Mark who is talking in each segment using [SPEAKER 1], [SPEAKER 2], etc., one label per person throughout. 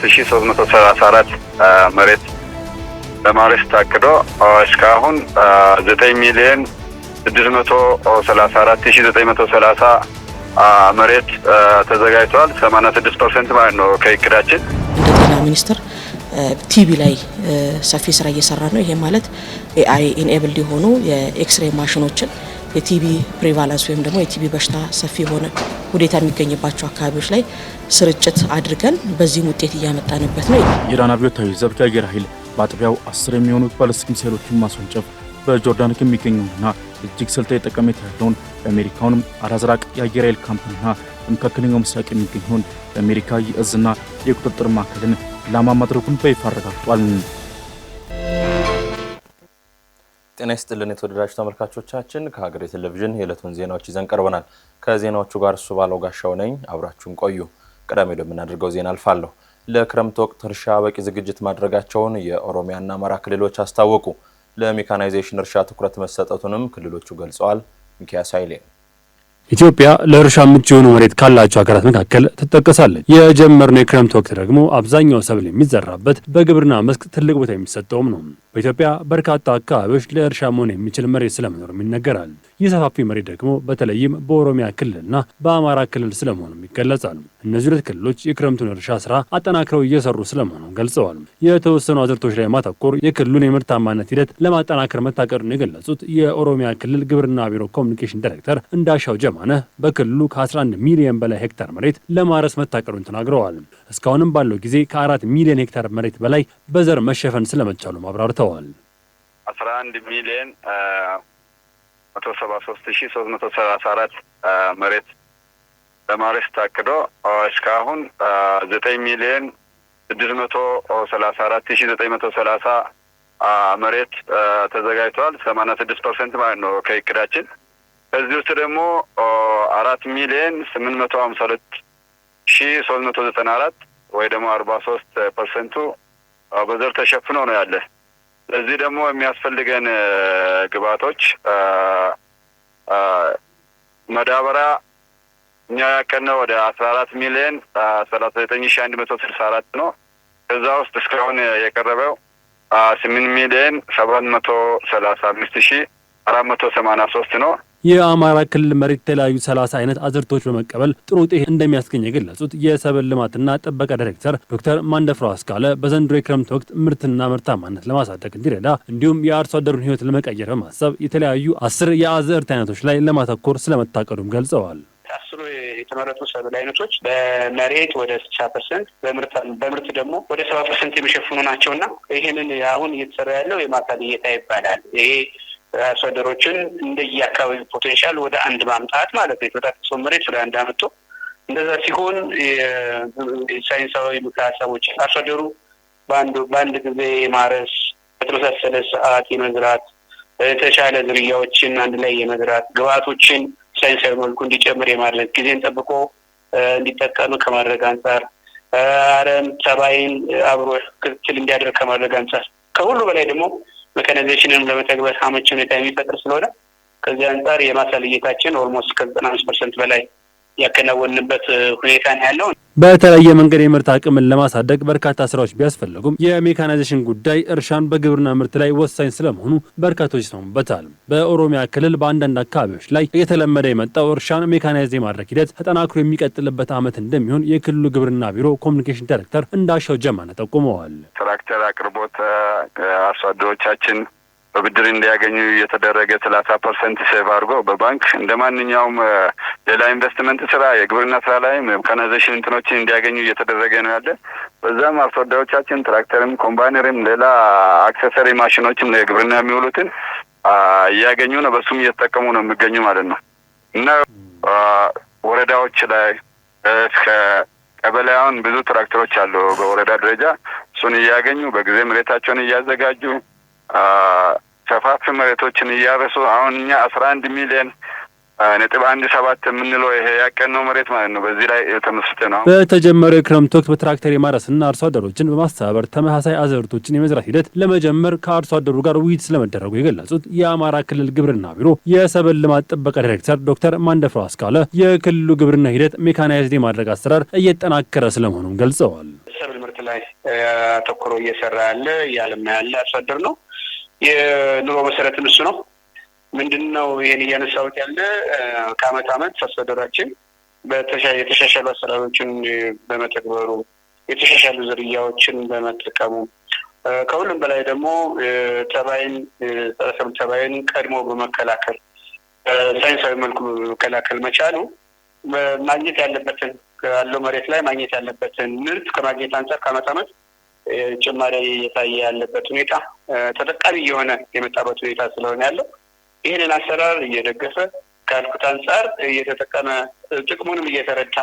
[SPEAKER 1] 83334 መሬት ለማረስ ታቅዶ እስካሁን 9,634,930 መሬት ተዘጋጅቷል። 86% ማለት ነው ከእቅዳችን።
[SPEAKER 2] ጤና ሚኒስቴር ቲቢ ላይ ሰፊ ስራ እየሰራ ነው። ይሄ ማለት ኤአይ ኢኔብልድ የሆኑ የኤክስሬይ ማሽኖችን የቲቢ ፕሪቫለንስ ወይም ደግሞ የቲቢ በሽታ ሰፊ ሆነ ሁኔታ የሚገኝባቸው አካባቢዎች ላይ ስርጭት አድርገን በዚህም ውጤት እያመጣንበት ነው።
[SPEAKER 3] ኢራን አብዮታዊ ዘብ የአየር ኃይል በአጥቢያው 10 የሚሆኑት ባሊስቲክ ሚሳይሎችን ማስወንጨፍ በጆርዳን የሚገኘውና እጅግ ስልታዊ ጠቀሜታ ያለውን የአሜሪካውንም አልአዝራቅ የአየር ኃይል ካምፕና በመካከለኛው ምስራቅ የሚገኘውን የአሜሪካ የእዝና የቁጥጥር ማዕከልን ኢላማ ማድረጉን በይፋ አረጋግጧል።
[SPEAKER 4] ጤና ይስጥልን የተወደዳችሁ ተመልካቾቻችን፣ ከሀገሬ ቴሌቪዥን የዕለቱን ዜናዎች ይዘን ቀርበናል። ከዜናዎቹ ጋር እሱ ባለው ጋሻው ነኝ። አብራችሁን ቆዩ። ቀዳሚ ወደምናደርገው ዜና አልፋለሁ። ለክረምት ወቅት እርሻ በቂ ዝግጅት ማድረጋቸውን የኦሮሚያና አማራ ክልሎች አስታወቁ። ለሜካናይዜሽን እርሻ ትኩረት መሰጠቱንም ክልሎቹ ገልጸዋል። ሚኪያስ ኃይሌ።
[SPEAKER 5] ኢትዮጵያ ለእርሻ ምቹ የሆኑ መሬት ካላቸው ሀገራት መካከል ትጠቀሳለች። የጀመርነው የክረምት ወቅት ደግሞ አብዛኛው ሰብል የሚዘራበት በግብርና መስክ ትልቅ ቦታ የሚሰጠውም ነው። በኢትዮጵያ በርካታ አካባቢዎች ለእርሻ መሆን የሚችል መሬት ስለመኖርም ይነገራል። ይህ ሰፋፊ መሬት ደግሞ በተለይም በኦሮሚያ ክልልና በአማራ ክልል ስለመሆኑም ይገለጻል። እነዚህ ሁለት ክልሎች የክረምቱን እርሻ ስራ አጠናክረው እየሰሩ ስለመሆኑ ገልጸዋል። የተወሰኑ አዝርቶች ላይ ማተኮር የክልሉን የምርታማነት ሂደት ለማጠናከር መታቀዱን የገለጹት የኦሮሚያ ክልል ግብርና ቢሮ ኮሚኒኬሽን ዳይሬክተር እንዳሻው ጀማነ በክልሉ ከ11 ሚሊዮን በላይ ሄክታር መሬት ለማረስ መታቀዱን ተናግረዋል። እስካሁንም ባለው ጊዜ ከ4 ሚሊዮን ሄክታር መሬት በላይ በዘር መሸፈን ስለመቻሉ አብራርተዋል።
[SPEAKER 1] 11 ሚሊዮን 173,334 መሬት ለማረስ ታቅዶ እስካሁን 9 ሚሊዮን 634,930 መሬት ተዘጋጅቷል። 86% ማለት ነው ከእቅዳችን። ከዚህ ውስጥ ደግሞ 4 ሚሊዮን 852,394 ወይ ደግሞ 43% በዘር ተሸፍኖ ነው ያለ። ለዚህ ደግሞ የሚያስፈልገን ግብአቶች መዳበሪያ እኛ ያቀነው ወደ 14 ሚሊዮን 39,164 ነው። ከዛ ውስጥ እስካሁን የቀረበው 8 ሚሊዮን 735,483 ነው።
[SPEAKER 5] የአማራ ክልል መሬት የተለያዩ 30 አይነት አዝርቶች በመቀበል ጥሩ ውጤት እንደሚያስገኝ የገለጹት የሰብል ልማትና ጥበቃ ዳይሬክተር ዶክተር ማንደፍራው አስካለ በዘንድሮ የክረምት ወቅት ምርትና ምርታማነት ለማሳደግ እንዲረዳ እንዲሁም የአርሶ አደሩን ሕይወት ለመቀየር በማሰብ የተለያዩ 10 የአዝርት አይነቶች ላይ ለማተኮር ስለመታቀዱም ገልጸዋል።
[SPEAKER 6] 10 የተመረጡ ሰብል አይነቶች በመሬት ወደ 60%፣ በምርት ደግሞ ወደ 70% የሚሸፍኑ ናቸውና ይሄንን አሁን እየተሰራ ያለው የማሳ ልየታ ይባላል። ይሄ አርሶ አደሮችን እንደየአካባቢው ፖቴንሻል ወደ አንድ ማምጣት ማለት ነው። የተጣጣሰው መሬት ወደ አንድ አመጣ። እንደዛ ሲሆን ሳይንሳዊ ምክረ ሀሳቦች አርሶ አደሩ በአንድ ጊዜ ማረስ፣ በተመሳሰለ ሰዓት የመዝራት፣ የተሻለ ዝርያዎችን አንድ ላይ የመዝራት፣ ግብዓቶችን ሳይንሳዊ መልኩ እንዲጨምር የማድረግ ጊዜን ጠብቆ እንዲጠቀሙ ከማድረግ አንጻር፣ አረም ተባይን አብሮ ክትትል እንዲያደርግ ከማድረግ አንጻር፣ ከሁሉ በላይ ደግሞ ሜካናይዜሽንን ለመተግበር አመቺ ሁኔታ የሚፈጥር ስለሆነ ከዚህ አንጻር የማሳ ልየታችን ኦልሞስት ከ95% በላይ ያከናወንበት ሁኔታ ነው ያለው።
[SPEAKER 5] በተለየ መንገድ የምርት አቅምን ለማሳደግ በርካታ ስራዎች ቢያስፈልጉም የሜካናይዜሽን ጉዳይ እርሻን በግብርና ምርት ላይ ወሳኝ ስለመሆኑ በርካቶች ይስማሙበታል። በኦሮሚያ ክልል በአንዳንድ አካባቢዎች ላይ እየተለመደ የመጣው እርሻን ሜካናይዝ የማድረግ ሂደት ተጠናክሮ የሚቀጥልበት ዓመት እንደሚሆን የክልሉ ግብርና ቢሮ ኮሚኒኬሽን ዳይሬክተር እንዳሻው ጀማነ ጠቁመዋል።
[SPEAKER 1] ትራክተር አቅርቦት አርሶ አደሮቻችን በብድር እንዲያገኙ የተደረገ 30% ሴቭ አድርጎ በባንክ እንደማንኛውም ሌላ ኢንቨስትመንት ስራ የግብርና ስራ ላይ ሜካናይዜሽን እንትኖችን እንዲያገኙ እየተደረገ ነው ያለ። በዛም አርሶ አደሮቻችን ትራክተርም ኮምባይነርም ሌላ አክሰሰሪ ማሽኖችም ለግብርና የሚውሉትን እያገኙ ነው። በሱም እየተጠቀሙ ነው የሚገኙ ማለት ነው እና ወረዳዎች ላይ እስከ ቀበሌውን ብዙ ትራክተሮች አሉ በወረዳ ደረጃ። እሱን እያገኙ በጊዜ መሬታቸውን እያዘጋጁ ሰፋፊ መሬቶችን እያረሱ አሁን እኛ 11 ሚሊዮን 1.17 የምንለው ይሄ ያቀነው መሬት ማለት ነው። በዚህ ላይ የተመስጠ ነው።
[SPEAKER 5] በተጀመረው የክረምት ወቅት በትራክተር የማረስና አርሶ አደሮችን በማስተባበር ተመሳሳይ አዝርቶችን የመዝራት ሂደት ለመጀመር ከአርሶ አደሩ ጋር ውይይት ስለመደረጉ የገለጹት የአማራ ክልል ግብርና ቢሮ የሰብል ልማት ጥበቃ ዳይሬክተር ዶክተር ማንደፍራው አስካለ የክልሉ ግብርና ሂደት ሜካናይዝድ የማድረግ አሰራር እየተጠናከረ ስለመሆኑም ገልጸዋል።
[SPEAKER 6] ሰብል ምርት ላይ አተኩሮ እየሰራ ያለ ያለማ ያለ አርሶ አደር ነው። የኑሮ መሰረትም እሱ ነው። ምንድነው ይሄን እያነሳሁት ያለ ከአመት አመት አርሶ አደራችን የተሻሻሉ አሰራሮችን በመተግበሩ የተሻሻሉ ዝርያዎችን በመጠቀሙ ከሁሉም በላይ ደግሞ ተባይን ቀድሞ በመከላከል ሳይንሳዊ መልኩ በመከላከል መቻሉ ማግኘት ያለበትን ካለው መሬት ላይ ማግኘት ያለበትን ምርት ከማግኘት አንፃር ከአመት አመት ጭማሪ እየታየ ያለበት ሁኔታ ተጠቃሚ የሆነ የመጣበት ሁኔታ ስለሆነ ያለው ይሄንን አሰራር እየደገፈ ካልኩት አንፃር እየተጠቀመ ጥቅሙንም እየተረዳ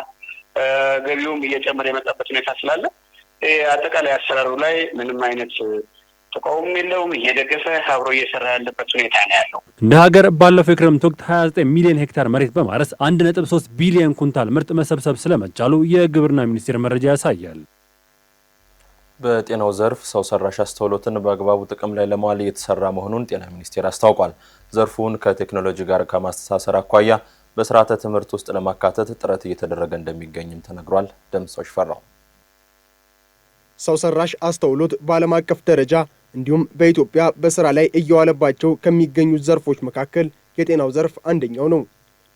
[SPEAKER 6] ገቢውም እየጨመረ የመጣበት ሁኔታ ስላለ አጠቃላይ አሰራሩ ላይ ምንም አይነት ተቃውሞ የለውም። እየደገፈ አብሮ እየሰራ ያለበት ሁኔታ ነው ያለው።
[SPEAKER 5] እንደ ሀገር ባለፈው የክረምት ወቅት 29 ሚሊዮን ሄክታር መሬት በማረስ 1.3 ቢሊዮን ኩንታል ምርት መሰብሰብ ስለመቻሉ የግብርና ሚኒስቴር መረጃ ያሳያል።
[SPEAKER 4] በጤናው ዘርፍ ሰው ሰራሽ አስተውሎትን በአግባቡ ጥቅም ላይ ለማዋል እየተሰራ መሆኑን ጤና ሚኒስቴር አስታውቋል። ዘርፉን ከቴክኖሎጂ ጋር ከማስተሳሰር አኳያ በስርዓተ ትምህርት ውስጥ ለማካተት ጥረት እየተደረገ እንደሚገኝም ተነግሯል። ደምሶች ፈራው።
[SPEAKER 7] ሰው ሰራሽ አስተውሎት በዓለም አቀፍ ደረጃ እንዲሁም በኢትዮጵያ በስራ ላይ እየዋለባቸው ከሚገኙ ዘርፎች መካከል የጤናው ዘርፍ አንደኛው ነው።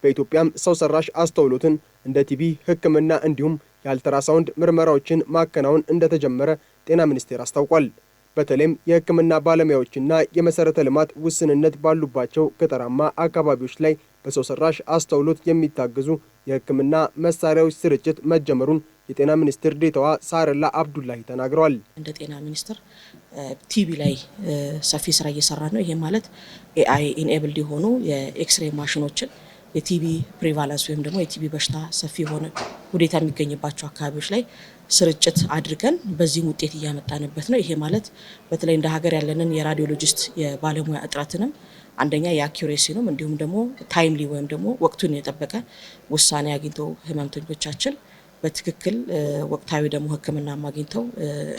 [SPEAKER 7] በኢትዮጵያም ሰው ሰራሽ አስተውሎትን እንደ ቲቢ ሕክምና እንዲሁም የአልትራሳውንድ ምርመራዎችን ማከናወን እንደተጀመረ ጤና ሚኒስቴር አስታውቋል። በተለይም የሕክምና ባለሙያዎችና የመሰረተ ልማት ውስንነት ባሉባቸው ገጠራማ አካባቢዎች ላይ በሰው ሰራሽ አስተውሎት የሚታገዙ የሕክምና መሳሪያዎች ስርጭት መጀመሩን የጤና ሚኒስትር ዴኤታዋ ሳረላ አብዱላሂ ተናግረዋል።
[SPEAKER 2] እንደ ጤና ሚኒስትር ቲቢ ላይ ሰፊ ስራ እየሰራ ነው። ይሄ ማለት ኤአይ ኢኔብልድ የሆኑ የኤክስሬ ማሽኖችን የቲቢ ፕሪቫለንስ ወይም ደግሞ የቲቢ በሽታ ሰፊ የሆነ ሁኔታ የሚገኝባቸው አካባቢዎች ላይ ስርጭት አድርገን በዚህም ውጤት እያመጣንበት ነው። ይሄ ማለት በተለይ እንደ ሀገር ያለንን የራዲዮሎጂስት የባለሙያ እጥረትንም አንደኛ የአኪዩሬሲንም እንዲሁም ደግሞ ታይምሊ ወይም ደግሞ ወቅቱን የጠበቀ ውሳኔ አግኝተው ህመምተኞቻችን በትክክል ወቅታዊ ደግሞ ሕክምና ማግኝተው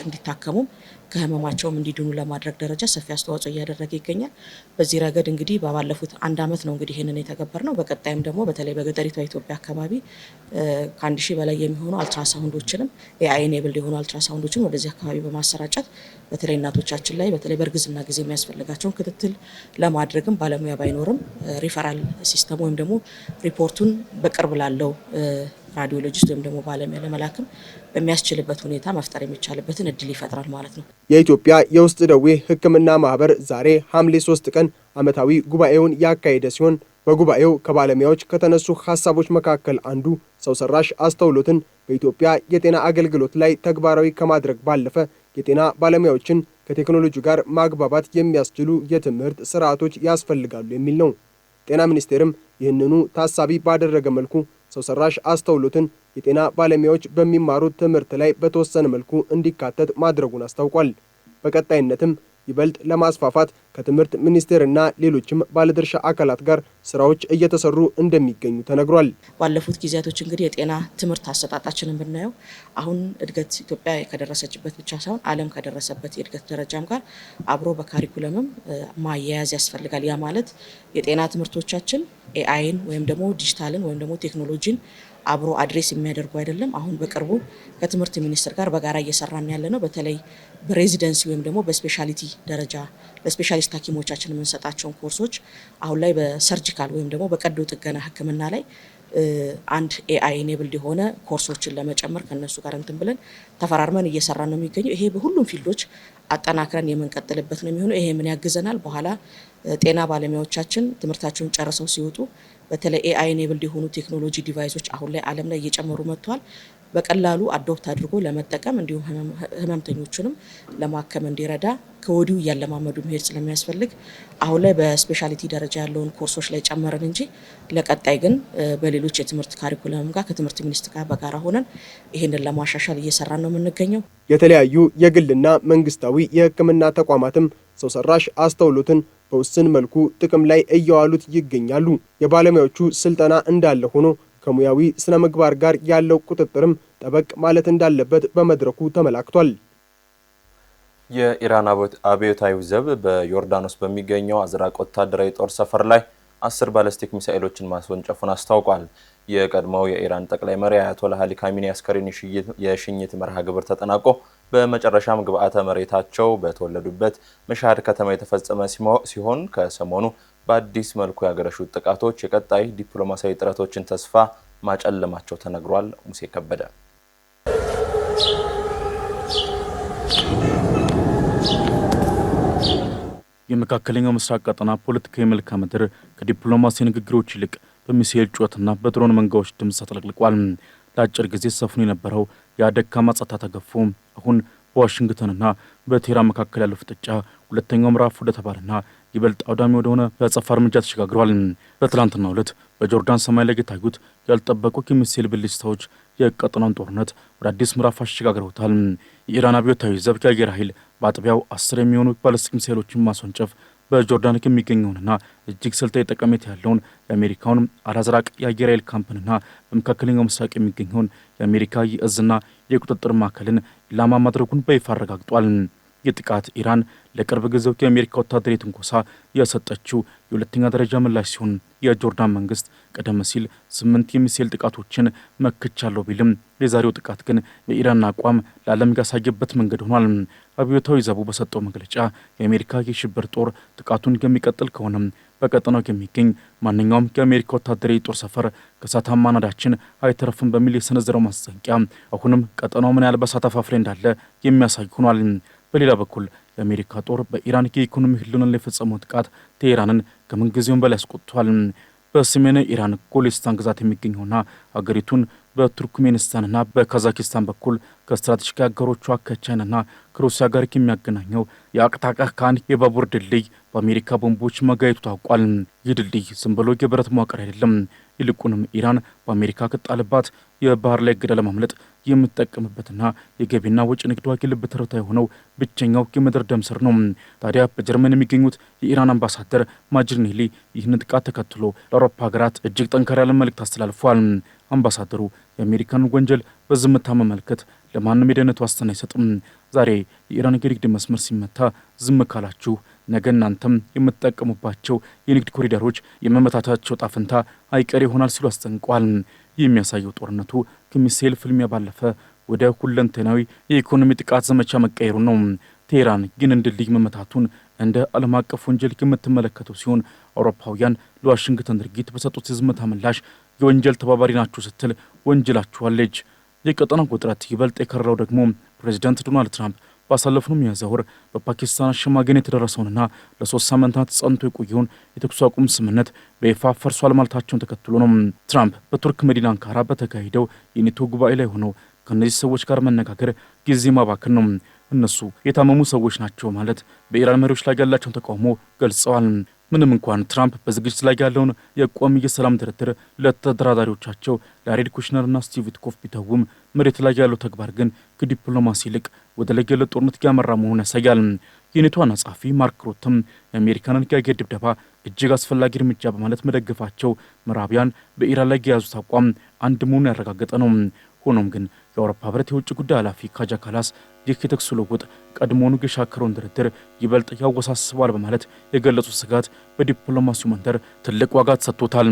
[SPEAKER 2] እንዲታከሙም ከህመማቸውም እንዲድኑ ለማድረግ ደረጃ ሰፊ አስተዋጽኦ እያደረገ ይገኛል። በዚህ ረገድ እንግዲህ ባለፉት አንድ አመት ነው እንግዲህ ይሄንን የተገበርነው። በቀጣይም ደግሞ በተለይ በገጠሪቷ ኢትዮጵያ አካባቢ ከ1000 በላይ የሚሆኑ አልትራሳውንዶችንም ኤአይ ኢኔብልድ የሆኑ አልትራሳውንዶችን ወደዚህ አካባቢ በማሰራጨት በተለይ እናቶቻችን ላይ በተለይ በእርግዝና ጊዜ የሚያስፈልጋቸውን ክትትል ለማድረግም ባለሙያ ባይኖርም ሪፈራል ሲስተም ወይም ደግሞ ሪፖርቱን በቅርብ ላለው ራዲዮሎጂስት ወይም ደግሞ ባለሙያ ለመላክም በሚያስችልበት ሁኔታ መፍጠር የሚቻልበትን እድል ይፈጥራል ማለት ነው።
[SPEAKER 7] የኢትዮጵያ የውስጥ ደዌ ሕክምና ማህበር ዛሬ ሐምሌ 3 ቀን ዓመታዊ ጉባኤውን ያካሄደ ሲሆን በጉባኤው ከባለሙያዎች ከተነሱ ሐሳቦች መካከል አንዱ ሰው ሰራሽ አስተውሎትን በኢትዮጵያ የጤና አገልግሎት ላይ ተግባራዊ ከማድረግ ባለፈ የጤና ባለሙያዎችን ከቴክኖሎጂ ጋር ማግባባት የሚያስችሉ የትምህርት ስርዓቶች ያስፈልጋሉ የሚል ነው። ጤና ሚኒስቴርም ይህንኑ ታሳቢ ባደረገ መልኩ ሰው ሰራሽ አስተውሎትን የጤና ባለሙያዎች በሚማሩት ትምህርት ላይ በተወሰነ መልኩ እንዲካተት ማድረጉን አስታውቋል። በቀጣይነትም ይበልጥ ለማስፋፋት ከትምህርት ሚኒስቴርና ሌሎችም ባለድርሻ አካላት ጋር ስራዎች እየተሰሩ እንደሚገኙ ተነግሯል።
[SPEAKER 2] ባለፉት ጊዜያቶች እንግዲህ የጤና ትምህርት አሰጣጣችንን ብናየው አሁን እድገት ኢትዮጵያ ከደረሰችበት ብቻ ሳይሆን ዓለም ከደረሰበት የእድገት ደረጃም ጋር አብሮ በካሪኩለምም ማያያዝ ያስፈልጋል። ያ ማለት የጤና ትምህርቶቻችን ኤአይን ወይም ደግሞ ዲጂታልን ወይም ደግሞ ቴክኖሎጂን አብሮ አድሬስ የሚያደርጉ አይደለም። አሁን በቅርቡ ከትምህርት ሚኒስቴር ጋር በጋራ እየሰራን ያለ ነው። በተለይ በሬዚደንሲ ወይም ደግሞ በስፔሻሊቲ ደረጃ ለስፔሻሊስት ሐኪሞቻችን የምንሰጣቸውን ኮርሶች አሁን ላይ በሰርጂካል ወይም ደግሞ በቀዶ ጥገና ሕክምና ላይ አንድ ኤአይ ኢኔብልድ የሆነ ኮርሶችን ለመጨመር ከነሱ ጋር እንትን ብለን ተፈራርመን እየሰራን ነው የሚገኘው። ይሄ በሁሉም ፊልዶች አጠናክረን የምንቀጥልበት ነው የሚሆነው። ይሄ ምን ያግዘናል? በኋላ ጤና ባለሙያዎቻችን ትምህርታቸውን ጨርሰው ሲወጡ በተለይ ኤአይ ኢኔብልድ የሆኑ ቴክኖሎጂ ዲቫይሶች አሁን ላይ ዓለም ላይ እየጨመሩ መጥተዋል። በቀላሉ አዶፕት አድርጎ ለመጠቀም እንዲሁም ህመምተኞቹንም ለማከም እንዲረዳ ከወዲሁ እያለማመዱ መሄድ ስለሚያስፈልግ አሁን ላይ በስፔሻሊቲ ደረጃ ያለውን ኮርሶች ላይ ጨመረን እንጂ ለቀጣይ ግን በሌሎች የትምህርት ካሪኩለም ጋር ከትምህርት ሚኒስቴር ጋር በጋራ ሆነን ይህንን ለማሻሻል እየሰራን ነው የምንገኘው።
[SPEAKER 7] የተለያዩ የግልና መንግስታዊ የሕክምና ተቋማትም ሰው ሰራሽ አስተውሎትን በውስን መልኩ ጥቅም ላይ እያዋሉት ይገኛሉ። የባለሙያዎቹ ስልጠና እንዳለ ሆኖ ከሙያዊ ስነ ምግባር ጋር ያለው ቁጥጥርም ጠበቅ ማለት እንዳለበት በመድረኩ ተመላክቷል።
[SPEAKER 4] የኢራን አብዮታዊ ዘብ በዮርዳኖስ በሚገኘው አዝራቅ ወታደራዊ ጦር ሰፈር ላይ 10 ባለስቲክ ሚሳኤሎችን ማስወንጨፉን አስታውቋል። የቀድሞው የኢራን ጠቅላይ መሪ አያቶላህ አሊ ካሚኒ አስከሬን የሽኝት መርሃ ግብር ተጠናቆ በመጨረሻም ግብአተ መሬታቸው በተወለዱበት መሻድ ከተማ የተፈጸመ ሲሆን ከሰሞኑ በአዲስ መልኩ ያገረሹት ጥቃቶች የቀጣይ ዲፕሎማሲያዊ ጥረቶችን ተስፋ ማጨለማቸው ተነግሯል። ሙሴ ከበደ
[SPEAKER 3] የመካከለኛው ምስራቅ ቀጠና ፖለቲካዊ መልክዓ ምድር ከዲፕሎማሲ ንግግሮች ይልቅ በሚሳኤል ጩኸትና በድሮን መንጋዎች ድምፅ ተጥለቅልቋል። ለአጭር ጊዜ ሰፍኖ የነበረው የደካማ ጸጥታ ተገፎ አሁን በዋሽንግተንና በቴህራን መካከል ያለው ፍጥጫ ሁለተኛው ምዕራፍ ወደ ተባለና ይበልጥ አውዳሚ ወደሆነ የአጸፋ እርምጃ ተሸጋግሯል። በትላንትናው ዕለት በጆርዳን ሰማይ ላይ የታዩት ያልጠበቁ የሚሳኤል ብልጭታዎች የቀጠናውን ጦርነት ወደ አዲስ ምዕራፍ አሸጋግረውታል። የኢራን አብዮታዊ ዘብ የአየር ኃይል በአጥቢያው 10 የሚሆኑ ባለስቲክ ሚሳኤሎችን ማስወንጨፍ በጆርዳን የሚገኘውንና እጅግ ስልታዊ ጠቀሜታ ያለውን የአሜሪካውን አልአዝራቅ የአየር ኃይል ካምፕንና በመካከለኛው ምስራቅ የሚገኘውን የአሜሪካ የእዝና የቁጥጥር ማዕከልን ኢላማ ማድረጉን በይፋ አረጋግጧል። የጥቃት ኢራን ለቅርብ ጊዜው የአሜሪካ ወታደራዊ ትንኮሳ የሰጠችው የሁለተኛ ደረጃ ምላሽ ሲሆን የጆርዳን መንግስት ቀደም ሲል 8 የሚሳኤል ጥቃቶችን መክቻለሁ ቢልም የዛሬው ጥቃት ግን የኢራን አቋም ለዓለም ያሳየበት መንገድ ሆኗል። አብዮታዊ ዘቡ በሰጠው መግለጫ የአሜሪካ የሽብር ጦር ጥቃቱን የሚቀጥል ከሆነ በቀጠናው የሚገኝ ማንኛውም የአሜሪካ ወታደራዊ ጦር ሰፈር ከእሳታማ ናዳችን አይተረፍም በሚል የሰነዘረው ማስጠንቀቂያ አሁንም ቀጠናው ምን ያህል በእሳት አፋፍ ላይ እንዳለ የሚያሳይ ሆኗል። በሌላ በኩል የአሜሪካ ጦር በኢራን የኢኮኖሚ ህልውና ላይ የፈጸመው ጥቃት ቴህራንን ከምንጊዜውም በላይ አስቆጥቷል። በሰሜን ኢራን ጎሌስታን ግዛት የሚገኘውና አገሪቱን በቱርክሜኒስታንና በካዛኪስታን በኩል ከስትራቴጂክ አጋሮቿ ከቻይናና ከሩሲያ ጋር የሚያገናኘው የአቅታቃ ካን የባቡር ድልድይ በአሜሪካ ቦምቦች መጋየቱ ታውቋል። ይህ ድልድይ ዝም ብሎ የብረት መዋቅር አይደለም። ይልቁንም ኢራን በአሜሪካ ከጣለባት የባህር ላይ እገዳ ለማምለጥ የምትጠቀምበትና የገቢና ወጪ ንግዷ የልብ ትርታ የሆነው ብቸኛው የምድር ደም ስር ነው። ታዲያ በጀርመን የሚገኙት የኢራን አምባሳደር ማጅድ ኔሊ ይህንን ጥቃት ተከትሎ ለአውሮፓ ሀገራት እጅግ ጠንካራ ያለ መልእክት አስተላልፏል። አምባሳደሩ የአሜሪካን ወንጀል በዝምታ መመልከት ለማንም የደህንነት ዋስትና አይሰጥም። ዛሬ የኢራን የንግድ መስመር ሲመታ ዝም ካላችሁ ነገ እናንተም የምትጠቀሙባቸው የንግድ ኮሪደሮች የመመታታቸው ጣፍንታ አይቀሬ ይሆናል ሲሉ አስጠንቀዋል። ይህ የሚያሳየው ጦርነቱ ከሚሳኤል ፍልሚያ ባለፈ ወደ ሁለንተናዊ የኢኮኖሚ ጥቃት ዘመቻ መቀየሩ ነው። ቴህራን ግን ድልድይ መመታቱን እንደ ዓለም አቀፍ ወንጀል የምትመለከተው ሲሆን አውሮፓውያን ለዋሽንግተን ድርጊት በሰጡት የዝምታ ምላሽ የወንጀል ተባባሪ ናችሁ ስትል ወንጅላችኋለች። የቀጠናው ውጥረት ይበልጥ የከረረው ደግሞ ፕሬዚዳንት ዶናልድ ትራምፕ ባሳለፍነው ሚያዝያ ወር በፓኪስታን አሸማገን የተደረሰውንና ለ3 ሳምንታት ጸንቶ የቆየውን የተኩስ አቁም ስምምነት በይፋ ፈርሷል ማለታቸውን ተከትሎ ነው። ትራምፕ በቱርክ መዲና አንካራ በተካሄደው የኔቶ ጉባኤ ላይ ሆነው ከእነዚህ ሰዎች ጋር መነጋገር ጊዜ ማባከን ነው፣ እነሱ የታመሙ ሰዎች ናቸው ማለት በኢራን መሪዎች ላይ ያላቸውን ተቃውሞ ገልጸዋል። ምንም እንኳን ትራምፕ በዝግጅት ላይ ያለውን የቋሚ የሰላም ድርድር ለተደራዳሪዎቻቸው ለጃሬድ ኩሽነርና ስቲቭ ዊትኮፍ ቢተውም መሬት ላይ ያለው ተግባር ግን ከዲፕሎማሲ ይልቅ ወደ ለየለት ጦርነት ያመራ መሆኑን ያሳያል። የኔቶ ዋና ጸሐፊ ማርክ ሩተም የአሜሪካንን የአየር ድብደባ እጅግ አስፈላጊ እርምጃ በማለት መደገፋቸው ምዕራቢያን በኢራን ላይ የያዙት አቋም አንድ መሆኑን ያረጋገጠ ነው። ሆኖም ግን የአውሮፓ ህብረት የውጭ ጉዳይ ኃላፊ ካጃ ካላስ ይህ የተኩስ ልውውጥ ቀድሞውኑ የሻከረውን ድርድር ይበልጥ ያወሳስባል በማለት የገለጹት ስጋት በዲፕሎማሲው መንደር ትልቅ ዋጋ ተሰጥቶታል።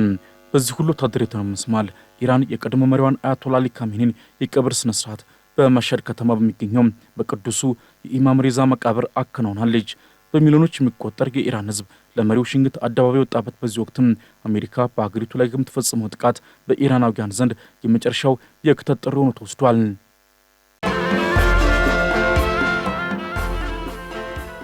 [SPEAKER 3] በዚህ ሁሉ ወታደራዊ ትርምስ መሃል ኢራን የቀድሞ መሪዋን አያቶላ አሊ ካሜኒን የቀብር ስነ ስርዓት በመሸድ ከተማ በሚገኘው በቅዱሱ የኢማም ሬዛ መቃብር አከናውናለች። በሚሊዮኖች የሚቆጠር የኢራን ህዝብ ለመሪው ሽኝት አደባባይ ወጣበት በዚህ ወቅትም አሜሪካ በሀገሪቱ ላይ የምትፈጽመው ጥቃት በኢራናውያን ዘንድ የመጨረሻው የክተት ጥሪ ሆኖ ተወስዷል።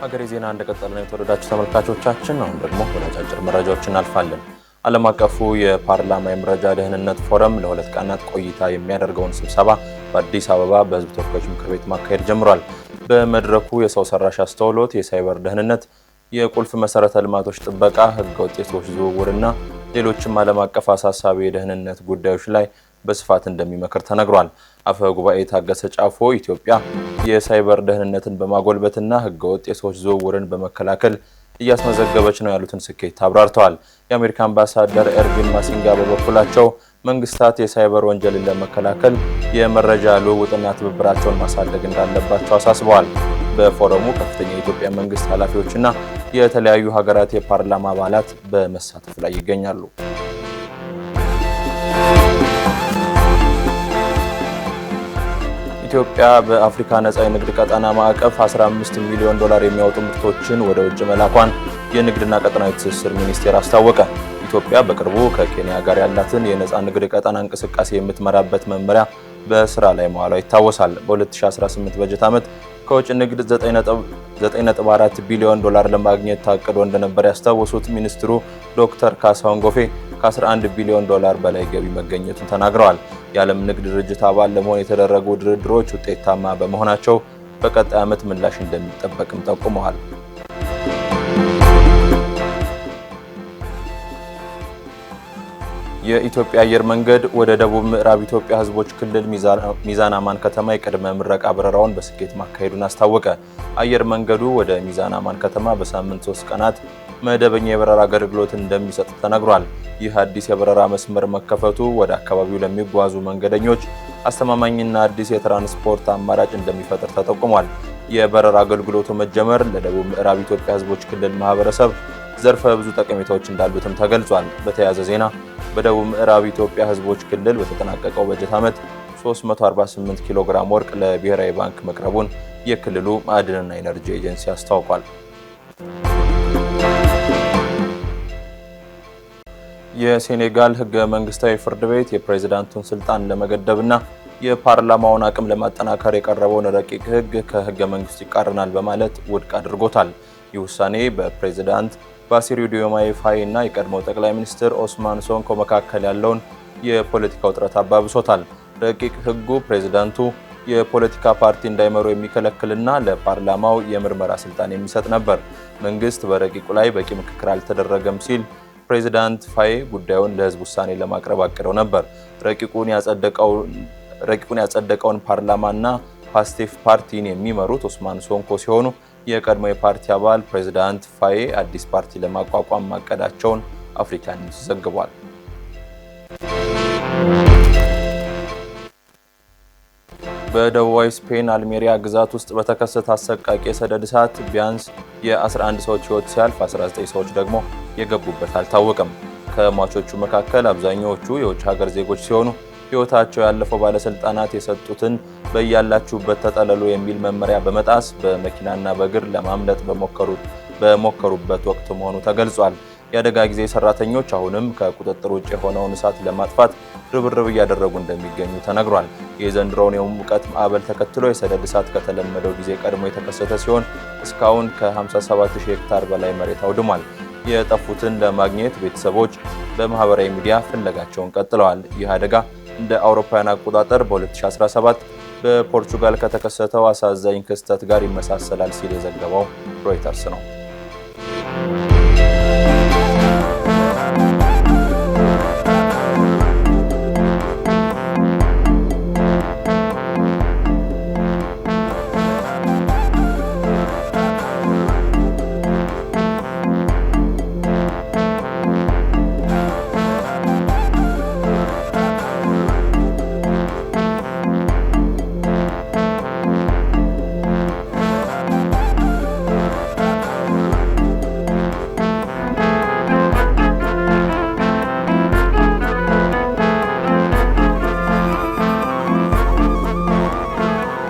[SPEAKER 4] ሀገሬ ዜና እንደቀጠለ ነው። የተወደዳችሁ ተመልካቾቻችን፣ አሁን ደግሞ ወደ አጫጭር መረጃዎች እናልፋለን። ዓለም አቀፉ የፓርላማ የመረጃ ደህንነት ፎረም ለ2 ቀናት ቆይታ የሚያደርገውን ስብሰባ በአዲስ አበባ በህዝብ ተወካዮች ምክር ቤት ማካሄድ ጀምሯል። በመድረኩ የሰው ሰራሽ አስተውሎት፣ የሳይበር ደህንነት፣ የቁልፍ መሰረተ ልማቶች ጥበቃ፣ ህገወጥ የሰዎች ዝውውርና ሌሎችም ዓለም አቀፍ አሳሳቢ የደህንነት ጉዳዮች ላይ በስፋት እንደሚመክር ተነግሯል። አፈ ጉባኤ ታገሰ ጫፎ ኢትዮጵያ የሳይበር ደህንነትን በማጎልበትና ህገወጥ የሰዎች ዝውውርን በመከላከል እያስመዘገበች ነው ያሉትን ስኬት አብራርተዋል። የአሜሪካ አምባሳደር ኤርቪን ማሲንጋ በበኩላቸው መንግስታት የሳይበር ወንጀልን ለመከላከል የመረጃ ልውውጥና ትብብራቸውን ማሳደግ እንዳለባቸው አሳስበዋል። በፎረሙ ከፍተኛ የኢትዮጵያ መንግስት ኃላፊዎችና የተለያዩ ሀገራት የፓርላማ አባላት በመሳተፍ ላይ ይገኛሉ። ኢትዮጵያ በአፍሪካ ነጻ የንግድ ቀጠና ማዕቀፍ 15 ሚሊዮን ዶላር የሚያወጡ ምርቶችን ወደ ውጭ መላኳን የንግድና ቀጠናዊ ትስስር ሚኒስቴር አስታወቀ። ኢትዮጵያ በቅርቡ ከኬንያ ጋር ያላትን የነጻ ንግድ ቀጠና እንቅስቃሴ የምትመራበት መመሪያ በስራ ላይ መዋሏ ይታወሳል። በ2018 በጀት ዓመት ከውጭ ንግድ 9.4 ቢሊዮን ዶላር ለማግኘት ታቅዶ እንደነበር ያስታወሱት ሚኒስትሩ ዶክተር ካሳሁን ጎፌ ከ11 ቢሊዮን ዶላር በላይ ገቢ መገኘቱን ተናግረዋል። የዓለም ንግድ ድርጅት አባል ለመሆን የተደረጉ ድርድሮች ውጤታማ በመሆናቸው በቀጣይ ዓመት ምላሽ እንደሚጠበቅም ጠቁመዋል። የኢትዮጵያ አየር መንገድ ወደ ደቡብ ምዕራብ ኢትዮጵያ ሕዝቦች ክልል ሚዛን አማን ከተማ የቅድመ ምረቃ በረራውን በስኬት ማካሄዱን አስታወቀ። አየር መንገዱ ወደ ሚዛን አማን ከተማ በሳምንት 3 ቀናት መደበኛ የበረራ አገልግሎት እንደሚሰጥ ተነግሯል። ይህ አዲስ የበረራ መስመር መከፈቱ ወደ አካባቢው ለሚጓዙ መንገደኞች አስተማማኝና አዲስ የትራንስፖርት አማራጭ እንደሚፈጥር ተጠቁሟል። የበረራ አገልግሎቱ መጀመር ለደቡብ ምዕራብ ኢትዮጵያ ሕዝቦች ክልል ማህበረሰብ ዘርፈ ብዙ ጠቀሜታዎች እንዳሉትም ተገልጿል። በተያያዘ ዜና በደቡብ ምዕራብ ኢትዮጵያ ሕዝቦች ክልል በተጠናቀቀው በጀት ዓመት 348 ኪሎ ግራም ወርቅ ለብሔራዊ ባንክ መቅረቡን የክልሉ ማዕድንና ኢነርጂ ኤጀንሲ አስታውቋል። የሴኔጋል ህገ መንግስታዊ ፍርድ ቤት የፕሬዝዳንቱን ስልጣን ለመገደብና የፓርላማውን አቅም ለማጠናከር የቀረበውን ረቂቅ ህግ ከህገ መንግስቱ ይቃረናል በማለት ውድቅ አድርጎታል። ይህ ውሳኔ በፕሬዝዳንት ባሲሩ ዲዮማዬ ፋይ እና የቀድሞው ጠቅላይ ሚኒስትር ኦስማን ሶንኮ መካከል ያለውን የፖለቲካ ውጥረት አባብሶታል። ረቂቅ ህጉ ፕሬዝዳንቱ የፖለቲካ ፓርቲ እንዳይመሩ የሚከለክልና ለፓርላማው የምርመራ ስልጣን የሚሰጥ ነበር። መንግስት በረቂቁ ላይ በቂ ምክክር አልተደረገም ሲል ፕሬዝዳንት ፋይ ጉዳዩን ለህዝብ ውሳኔ ለማቅረብ አቅደው ነበር። ረቂቁን ያጸደቀውን ፓርላማና ፓስቴፍ ፓርቲን የሚመሩት ኦስማን ሶንኮ ሲሆኑ የቀድሞ የፓርቲ አባል ፕሬዝዳንት ፋይ አዲስ ፓርቲ ለማቋቋም ማቀዳቸውን አፍሪካ ኒውስ ዘግቧል። በደቡባዊ ስፔን አልሜሪያ ግዛት ውስጥ በተከሰተ አሰቃቂ የሰደድ እሳት ቢያንስ የ11 ሰዎች ህይወት ሲያልፍ 19 ሰዎች ደግሞ የገቡበት አልታወቀም። ከሟቾቹ መካከል አብዛኛዎቹ የውጭ ሀገር ዜጎች ሲሆኑ ህይወታቸው ያለፈው ባለስልጣናት የሰጡትን በያላችሁበት ተጠለሉ የሚል መመሪያ በመጣስ በመኪናና በእግር ለማምለጥ በሞከሩበት ወቅት መሆኑ ተገልጿል። የአደጋ ጊዜ ሰራተኞች አሁንም ከቁጥጥር ውጭ የሆነውን እሳት ለማጥፋት ርብርብ እያደረጉ እንደሚገኙ ተነግሯል። የዘንድሮውን የሙቀት ማዕበል ተከትሎ የሰደድ እሳት ከተለመደው ጊዜ ቀድሞ የተከሰተ ሲሆን እስካሁን ከ57000 ሄክታር በላይ መሬት አውድሟል። የጠፉትን ለማግኘት ቤተሰቦች በማህበራዊ ሚዲያ ፍለጋቸውን ቀጥለዋል። ይህ አደጋ እንደ አውሮፓውያን አቆጣጠር በ2017 በፖርቹጋል ከተከሰተው አሳዛኝ ክስተት ጋር ይመሳሰላል ሲል የዘገበው ሮይተርስ ነው።